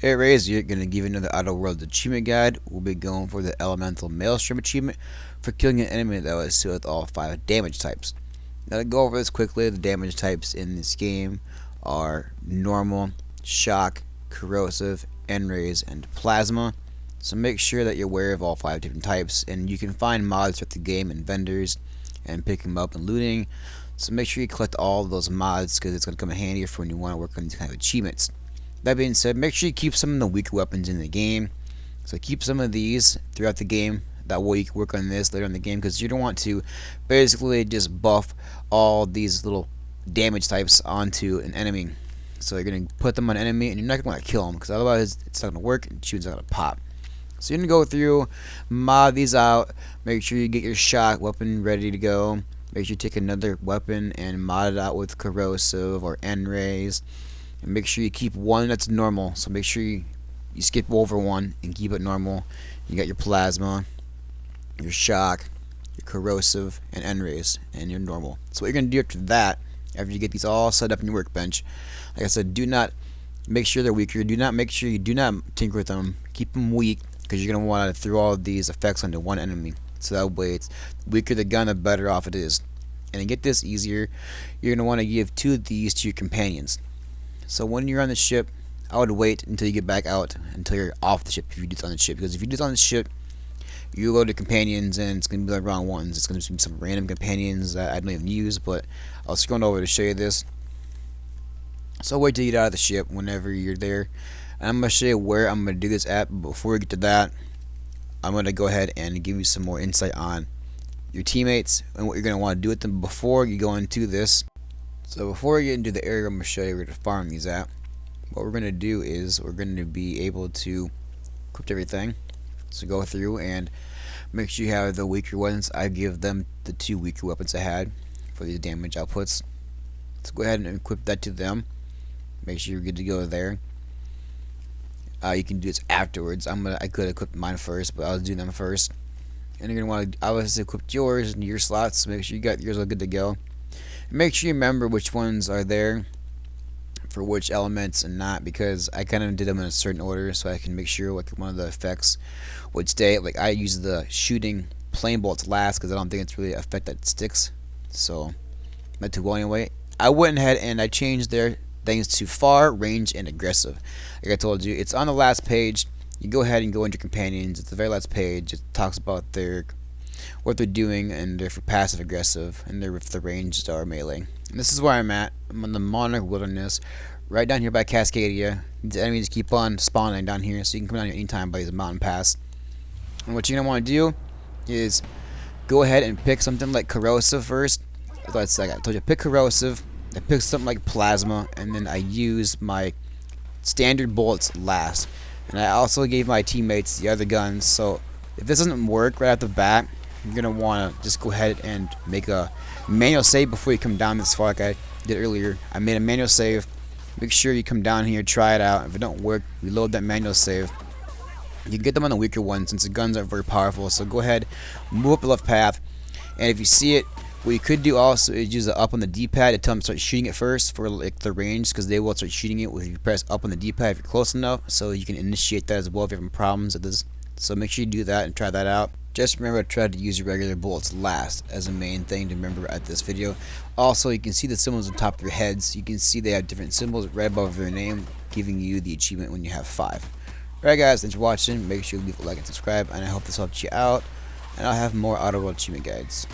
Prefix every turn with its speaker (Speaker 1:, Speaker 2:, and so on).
Speaker 1: Hey Rays, you're going to give you another Outer World achievement guide. We'll be going for the Elemental Maelstrom achievement for killing an enemy that was sealed with all 5 damage types. Now to go over this quickly, the damage types in this game are Normal, Shock, Corrosive, N-Rays, and Plasma. So make sure that you're aware of all 5 different types, and you can find mods throughout the game and vendors and pick them up and looting. So make sure you collect all of those mods because it's going to come in handy for when you want to work on these kind of achievements. That being said, make sure you keep some of the weaker weapons in the game. So keep some of these throughout the game. That way you can work on this later in the game, because you don't want to basically just buff all these little damage types onto an enemy. So you're going to put them on an enemy and you're not going to kill them, because otherwise it's not going to work and shooting's not going to pop. So you're going to go through, mod these out, make sure you get your shock weapon ready to go. Make sure you take another weapon and mod it out with corrosive or N-rays. And make sure you keep one that's normal. So make sure you skip over one and keep it normal. You got your plasma, your shock, your corrosive, and N-rays, and your normal. So what you're gonna do after that, after you get these all set up in your workbench, like I said, do not make sure they're weaker. Do not make sure you do not tinker with them. Keep them weak, because you're gonna want to throw all of these effects onto one enemy. So that way, it's weaker the gun, the better off it is. And to get this easier, you're gonna want to give 2 of these to your companions. So when you're on the ship, I would wait until you get back out, until you're off the ship if you do this on the ship. Because if you do this on the ship, you go to companions and it's going to be the wrong ones. It's going to be some random companions that I don't even use, but I was going over to show you this. So wait till you get out of the ship whenever you're there. And I'm going to show you where I'm going to do this at, but before we get to that, I'm going to go ahead and give you some more insight on your teammates and what you're going to want to do with them before you go into this. So before we get into the area I'm going to show you where to farm these at, what we're going to do is we're going to be able to equip everything. So go through and make sure you have the weaker ones. I give them the 2 weaker weapons I had for these damage outputs. So go ahead and equip that to them. Make sure you're good to go there. You can do this afterwards. I could equip mine first, but I'll do them first. And you're going to want to obviously equip yours into your slots. So make sure you got yours all good to go. Make sure you remember which ones are there for which elements and not, because I kind of did them in a certain order so I can make sure like one of the effects would stay. Like I use the shooting flame bolts last because I don't think it's really an effect that sticks. So not too well anyway. I went ahead and I changed their things to far, range, and aggressive. Like I told you, it's on the last page. You go ahead and go into companions. It's the very last page. It talks about what they're doing, and they're for passive aggressive, and they're if the ranged are melee. And this is where I'm at. I'm on the Monarch Wilderness, right down here by Casscadia. These enemies keep on spawning down here, so you can come down here anytime by these mountain pass. And what you're gonna want to do is go ahead and pick something like corrosive first. That's like I told you, pick corrosive. I pick something like plasma, and then I use my standard bullets last. And I also gave my teammates the other guns. So if this doesn't work right off the bat, you're gonna want to just go ahead and make a manual save before you come down this far like I did earlier. I made a manual save. Make sure you come down here, try it out. If it don't work, reload that manual save. You can get them on the weaker ones since the guns aren't very powerful. So go ahead, move up the left path, and if you see it, what you could do also is use the up on the D-pad to tell them to start shooting it first for like the range, because they will start shooting it if you press up on the D-pad if you're close enough. So you can initiate that as well if you're having problems with this. So make sure you do that and try that out. Just remember to try to use your regular bullets last as a main thing to remember at this video. Also, you can see the symbols on top of your heads. You can see they have different symbols right above their name, giving you the achievement when you have 5. Alright guys, thanks for watching. Make sure you leave a like and subscribe, and I hope this helped you out. And I'll have more Outer World achievement guides.